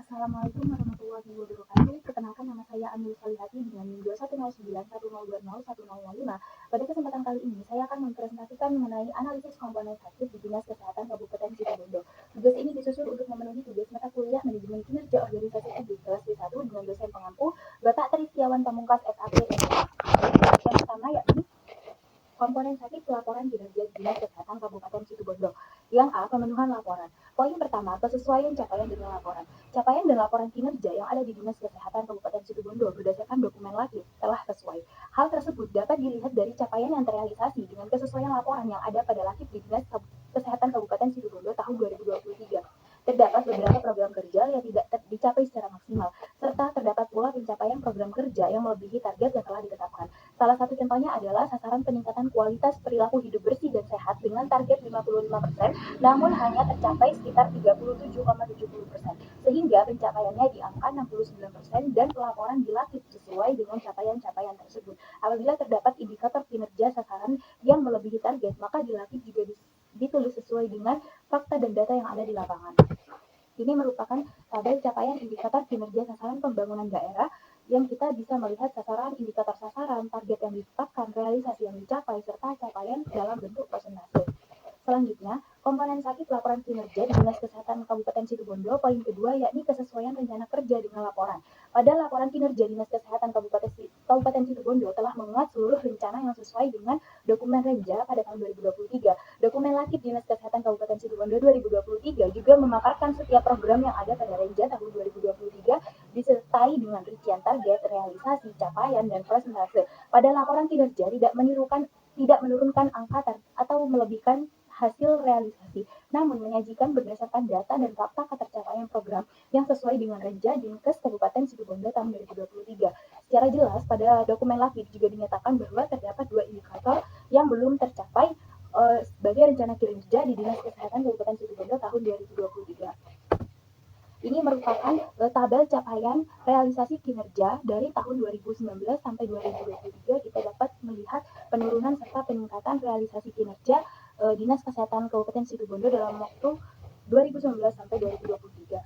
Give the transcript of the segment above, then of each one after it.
Assalamualaikum warahmatullahi wabarakatuh. Perkenalkan, nama saya Anil Salihati dengan NIM 210910201005. Pada kesempatan kali ini, saya akan mempresentasikan mengenai analisis komponen sakit di Dinas Kesehatan Kabupaten Situbondo. Tugas ini disusun untuk memenuhi tugas mata kuliah Manajemen Kinerja Organisasi Publik kelas D1 dengan dosen pengampu Bapak Tristiawan Pamungkas SAP. Yang pertama yakni komponen sakit pelaporan kinerja Dinas Kesehatan Kabupaten Situbondo. Yang A, pemenuhan laporan. Poin pertama, kesesuaian capaian dengan laporan. Capaian dan laporan kinerja yang ada di Dinas Kesehatan Kabupaten Situbondo berdasarkan dokumen lakib telah sesuai. Hal tersebut dapat dilihat dari capaian yang terrealisasi dengan kesesuaian laporan yang ada pada lakib di Dinas Kesehatan Kabupaten Situbondo tahun 2023. Terdapat beberapa program kerja yang tidak dicapai secara maksimal, serta terdapat pula pencapaian program kerja yang melebihi target yang telah ditetapkan. Salah satu contohnya adalah sasaran peningkatan kualitas perilaku hidup bersih dan sehat dengan target 55%, namun hanya tercapai sekitar 37,70%, sehingga pencapaiannya di angka 69% dan pelaporan dilakip sesuai dengan capaian-capaian tersebut. Apabila terdapat indikator kinerja sasaran yang melebihi target, maka dilakip juga ditulis sesuai dengan fakta dan data yang ada di lapangan. Ini merupakan tabel capaian indikator kinerja sasaran pembangunan daerah yang kita bisa melihat sasaran, indikator sasaran, target yang ditetapkan, realisasi yang dicapai, serta capaian dalam bentuk persentase. Selanjutnya, komponen sakit laporan kinerja di Dinas Kesehatan Kabupaten Situbondo, poin kedua yakni kesesuaian rencana kerja dengan laporan. Pada laporan kinerja Dinas Kesehatan Kabupaten Situbondo telah memuat seluruh rencana yang sesuai dengan dokumen renja pada tahun 2023. Dokumen lakib Dinas Kesehatan Kabupaten Situbondo 2023 juga memaparkan setiap program yang ada pada renja tahun 2023 disertai dengan rincian target, realisasi, capaian, dan persentase. Pada laporan kinerja tidak menurunkan angka atau melebihkan hasil realisasi, namun menyajikan berdasarkan data dan fakta ketercapaian program yang sesuai dengan renja Dinkes Kabupaten Situbondo tahun 2023. Secara jelas, pada dokumen lakib juga dinyatakan bahwa terdapat dua indikator yang belum tercapai sebagai rencana kinerja di Dinas Kesehatan Kabupaten Situbondo tahun 2023. Ini merupakan tabel capaian realisasi kinerja dari tahun 2019 sampai 2023. Kita dapat melihat penurunan serta peningkatan realisasi kinerja Dinas Kesehatan Kabupaten Situbondo dalam waktu 2019 sampai 2023.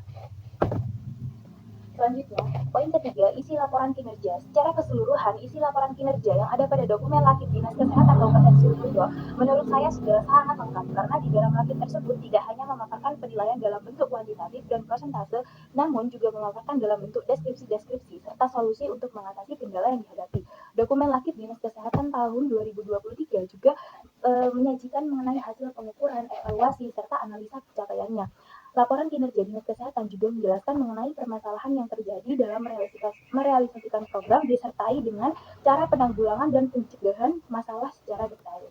Selanjutnya, poin ketiga, isi laporan kinerja. Secara keseluruhan, isi laporan kinerja yang ada pada dokumen lakib Dinas Kesehatan Kabupaten Situbondo menurut saya sudah sangat lengkap, karena di dalam lakib tersebut tidak hanya memaparkan penilaian dalam bentuk kuantitatif dan persentase, namun juga memaparkan dalam bentuk deskripsi serta solusi untuk mengatasi kendala yang dihadapi. Dokumen lakib Dinas Kesehatan tahun 2023 juga menyajikan mengenai hasil pengukuran, evaluasi, serta analisa pencapaiannya. Laporan kinerja Dinas Kesehatan juga menjelaskan mengenai permasalahan yang terjadi dalam merealisasikan program disertai dengan cara penanggulangan dan pencegahan masalah secara detail.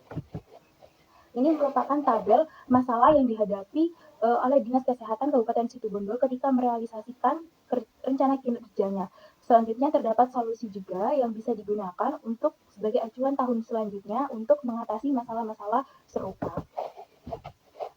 Ini merupakan tabel masalah yang dihadapi oleh Dinas Kesehatan Kabupaten Situbondo ketika merealisasikan rencana kinerjanya. Selanjutnya terdapat solusi juga yang bisa digunakan untuk sebagai acuan tahun selanjutnya untuk mengatasi masalah-masalah serupa.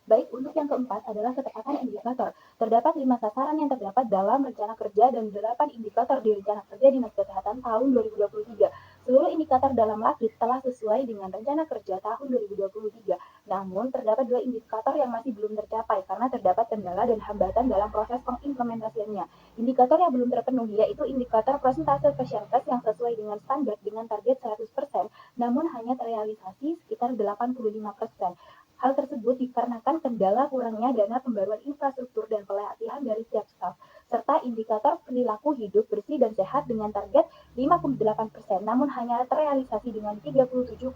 Baik, untuk yang keempat adalah ketepatan indikator. Terdapat 5 sasaran yang terdapat dalam rencana kerja dan 8 indikator di rencana kerja Dinas Kesehatan tahun 2023. Seluruh indikator dalam lakib telah sesuai dengan rencana kerja tahun 2023. Namun, terdapat 2 indikator yang masih belum tercapai karena terdapat kendala dan hambatan dalam proses pengimplementasiannya. Indikator yang belum terpenuhi yaitu indikator persentase Fasiankes yang sesuai dengan standar dengan target 100%, namun hanya terrealisasi sekitar 85%. Hal tersebut dikarenakan kendala kurangnya dana pembaruan infrastruktur dan pelatihan dari setiap staf, serta indikator perilaku hidup bersih dan sehat dengan target 58%, namun hanya terrealisasi dengan 37,70%.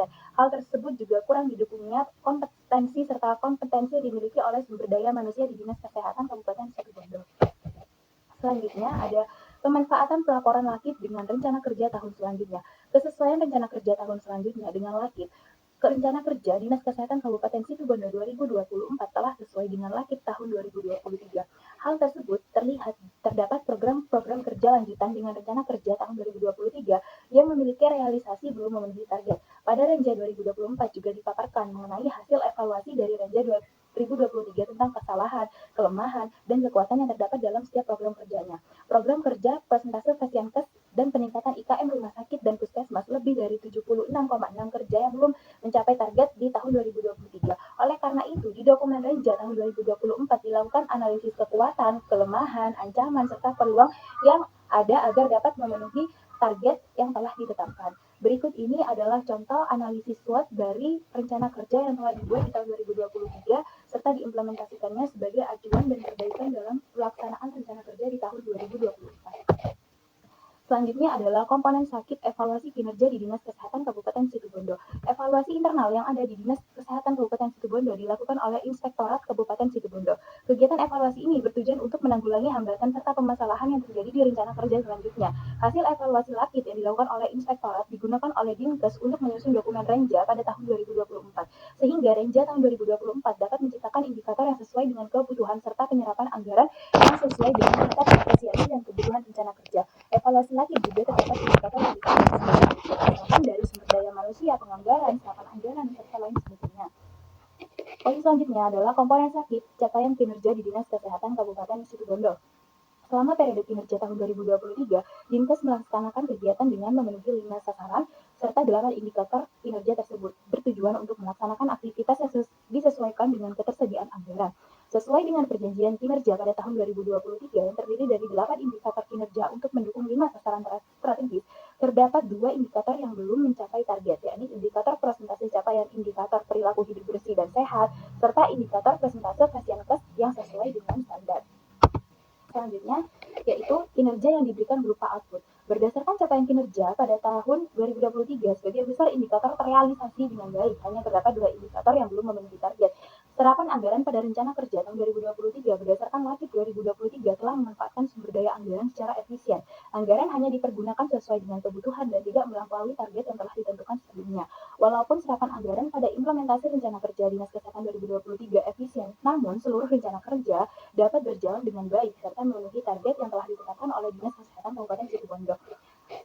Hal tersebut juga kurang didukungnya kompetensi serta kompetensi dimiliki oleh sumber daya manusia di Dinas Kesehatan Kabupaten Situbondo. Selanjutnya ada pemanfaatan pelaporan lakib dengan rencana kerja tahun selanjutnya. Kesesuaian rencana kerja tahun selanjutnya dengan lakib rencana kerja Dinas Kesehatan Kabupaten Situbondo 2024 telah sesuai dengan lakib tahun 2023. Hal tersebut terdapat program-program kerja lanjutan dengan rencana kerja tahun 2023 yang memiliki realisasi belum memenuhi target. Pada renja 2024 juga dipaparkan mengenai hasil evaluasi dari renja 2023 tentang kesalahan, kelemahan, dan kekuatan yang terdapat dalam setiap program kerjanya. Program kerja persentase Fasiankes dan peningkatan IKM rumah sakit dan puskesmas lebih dari 76,6 kerja yang belum mencapai target di tahun 2023. Oleh karena itu, di dokumen renja tahun 2024 dilakukan analisis kekuatan, kelemahan, ancaman, serta peluang yang ada agar dapat memenuhi target yang telah ditetapkan. Berikut ini adalah contoh analisis SWOT dari rencana kerja yang telah dibuat di tahun 2023 serta diimplementasikannya sebagai acuan dan perbaikan dalam pelaksanaan rencana kerja di tahun 2024. Selanjutnya adalah komponen sakit evaluasi kinerja di Dinas Kesehatan Kabupaten Situbondo. Evaluasi internal yang ada di Dinas Kesehatan Kabupaten Situbondo dilakukan oleh Inspektorat Kabupaten Situbondo. Kegiatan evaluasi ini bertujuan untuk menanggulangi hambatan serta permasalahan yang terjadi di rencana kerja selanjutnya. Hasil evaluasi lakit yang dilakukan oleh Inspektorat digunakan oleh Dinkes untuk menyusun dokumen Renja pada tahun 2024, sehingga Renja tahun 2024 dapat menciptakan indikator yang sesuai dengan kebutuhan serta penyerapan anggaran yang sesuai dengan tingkat efisiensi dan kebutuhan rencana kerja. Evaluasi lagi juga terdapat indikator yang dikatakan dari sumber daya manusia, penganggaran, serapan anggaran, serta lain sebagainya. Poin selanjutnya adalah komponen sakit, capaian kinerja di Dinas Kesehatan Kabupaten Situbondo. Selama periode kinerja tahun 2023, Dinkes melaksanakan kegiatan dengan memenuhi 5 sasaran serta 8 indikator kinerja tersebut, bertujuan untuk melaksanakan aktivitas yang disesuaikan dengan ketersediaan anggaran. Sesuai dengan perjanjian kinerja pada tahun 2023 yang terdiri dari 8 indikator kinerja untuk mendukung 5 sasaran strategis, terdapat 2 indikator yang belum mencapai target, yakni indikator persentase capaian indikator perilaku hidup bersih dan sehat, serta indikator persentase pasienkes yang sesuai dengan standar. Selanjutnya, yaitu kinerja yang diberikan berupa output. Berdasarkan capaian kinerja pada tahun 2023, sebagian besar indikator terrealisasi dengan baik, hanya terdapat 2 indikator yang belum memenuhi target. Serapan anggaran pada rencana kerja tahun 2023 berdasarkan Lakip 2023 telah memanfaatkan sumber daya anggaran secara efisien. Anggaran hanya dipergunakan sesuai dengan kebutuhan dan tidak melampaui target yang telah ditentukan sebelumnya. Walaupun serapan anggaran pada implementasi rencana kerja Dinas Kesehatan 2023 efisien, namun seluruh rencana kerja dapat berjalan dengan baik serta memenuhi target yang telah ditetapkan oleh Dinas Kesehatan Kabupaten Situbondo.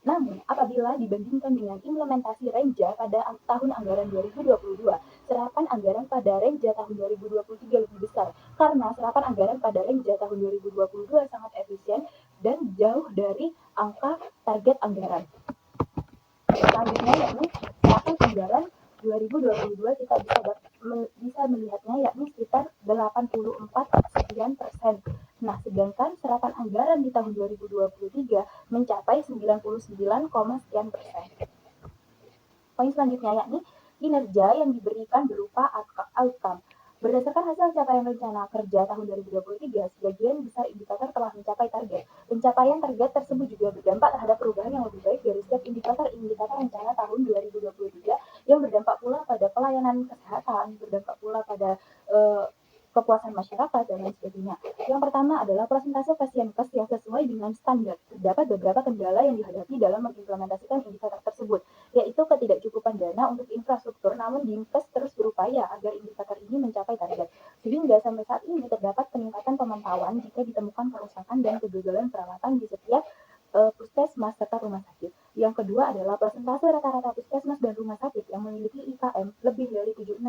Namun, apabila dibandingkan dengan implementasi Renja pada tahun anggaran 2022, serapan anggaran pada Renja tahun 2023 lebih besar, karena serapan anggaran pada Renja tahun 2022 sangat efisien dan jauh dari angka target anggaran. Selanjutnya yakni serapan anggaran 2022 kita bisa melihatnya yakni sekitar 84%. Nah, sedangkan serapan anggaran di tahun 2023 mencapai 99,sekian%. Poin selanjutnya yakni kinerja yang diberikan berupa outcome. Berdasarkan hasil capaian rencana kerja tahun 2023, sebagian besar indikator telah mencapai target. Pencapaian target tersebut juga berdampak terhadap perubahan yang lebih baik dari setiap indikator-indikator rencana tahun 2023 yang berdampak pula pada pelayanan kesehatan, berdampak pula pada kepuasan masyarakat, dan lain sebagainya. Yang pertama adalah persentase pasienkes yang sesuai dengan standar. Terdapat beberapa kendala yang dihadapi dalam mengimplementasikan indikator tersebut, yaitu ketidakcukupan dana untuk infrastruktur, namun Dinkes terus berupaya agar indikator ini mencapai target. Sehingga sampai saat ini terdapat peningkatan pemantauan jika ditemukan kerusakan dan kegagalan perawatan di setiap puskesmas serta rumah sakit. Yang kedua adalah persentase rata-rata puskesmas dan rumah sakit yang memiliki IKM lebih dari 76,6.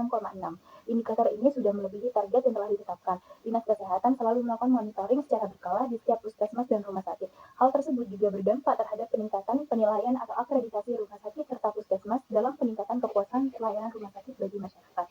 Indikator ini sudah melebihi target yang telah ditetapkan. Dinas Kesehatan selalu melakukan monitoring secara berkala di setiap puskesmas dan rumah sakit. Hal tersebut juga berdampak terhadap peningkatan penilaian atau akreditasi rumah sakit serta puskesmas dalam peningkatan kepuasan pelayanan rumah sakit bagi masyarakat.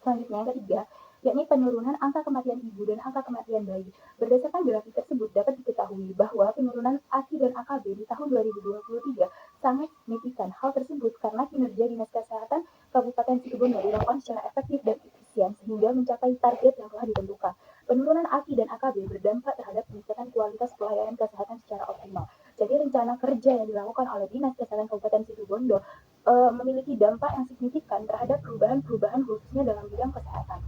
Selanjutnya yang ketiga, yakni penurunan angka kematian ibu dan angka kematian bayi. Berdasarkan grafik tersebut dapat diketahui bahwa penurunan AKI dan AKB di tahun 2023 sangat signifikan. Hal tersebut karena kinerja Dinas Kesehatan Kabupaten Situbondo dilakukan secara efektif dan efisien sehingga mencapai target yang telah ditentukan. Penurunan AKI dan AKB berdampak terhadap peningkatan kualitas pelayanan kesehatan secara optimal. Jadi rencana kerja yang dilakukan oleh Dinas Kesehatan Kabupaten Situbondo memiliki dampak yang signifikan terhadap perubahan-perubahan khususnya dalam bidang kesehatan.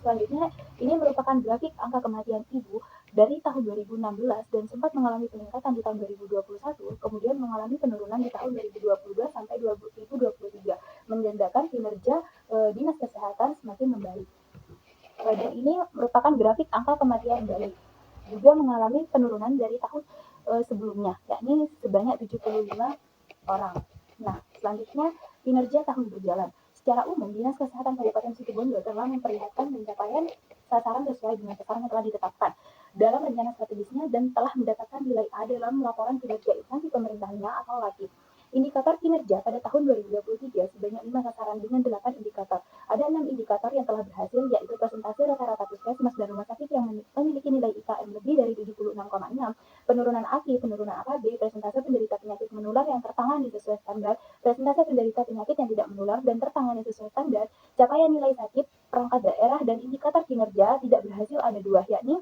Selanjutnya, ini merupakan grafik angka kematian ibu dari tahun 2016 dan sempat mengalami peningkatan di tahun 2021, kemudian mengalami penurunan di tahun 2022 sampai 2023, menandakan kinerja Dinas Kesehatan semakin membaik. Dan ini merupakan grafik angka kematian bayi, juga mengalami penurunan dari tahun sebelumnya, yakni sebanyak 75 orang. Nah, selanjutnya kinerja tahun berjalan. Secara umum, Dinas Kesehatan Kabupaten Situbondo telah memperlihatkan pencapaian sasaran sesuai dengan sasaran yang telah ditetapkan dalam rencana strategisnya dan telah mendapatkan nilai A dalam laporan kinerja instansi pemerintahnya atau LAKI. Indikator kinerja pada tahun 2023 sebanyak 5 sasaran dengan 8 indikator. Ada 6 indikator yang telah berhasil, yaitu persentase PPKM lebih dari 76,6, penurunan AKI, penurunan AKB, persentase penderita penyakit menular yang tertangani sesuai standar, persentase penderita penyakit yang tidak menular dan tertangani sesuai standar, capaian nilai sakit perangkat daerah, dan indikator kinerja tidak berhasil ada dua, yakni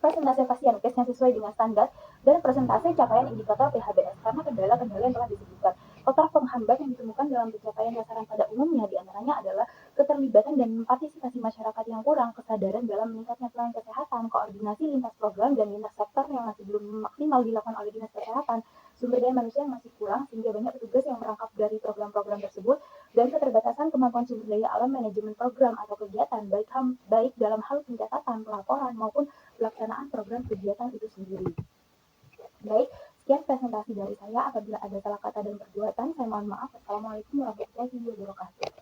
persentase pasien case yang sesuai dengan standar dan persentase capaian indikator PHBS karena kendala-kendala yang telah disebutkan. Faktor penghambat yang ditemukan dalam pencapaian sasaran pada umumnya diantaranya adalah keterlibatan dan partisipasi masyarakat yang kurang, kesadaran dalam meningkatnya pelayanan kesehatan, koordinasi lintas program dan lintas sektor yang masih belum maksimal dilakukan oleh dinas kesehatan, sumber daya manusia yang masih kurang sehingga banyak petugas yang merangkap dari program-program tersebut, dan keterbatasan kemampuan sumber daya alam manajemen program atau kegiatan baik dalam hal pencatatan, pelaporan maupun pelaksanaan program kegiatan itu sendiri. Baik, sekian presentasi dari saya. Apabila ada salah kata dan perbuatan, saya mohon maaf. Assalamualaikum warahmatullahi wabarakatuh.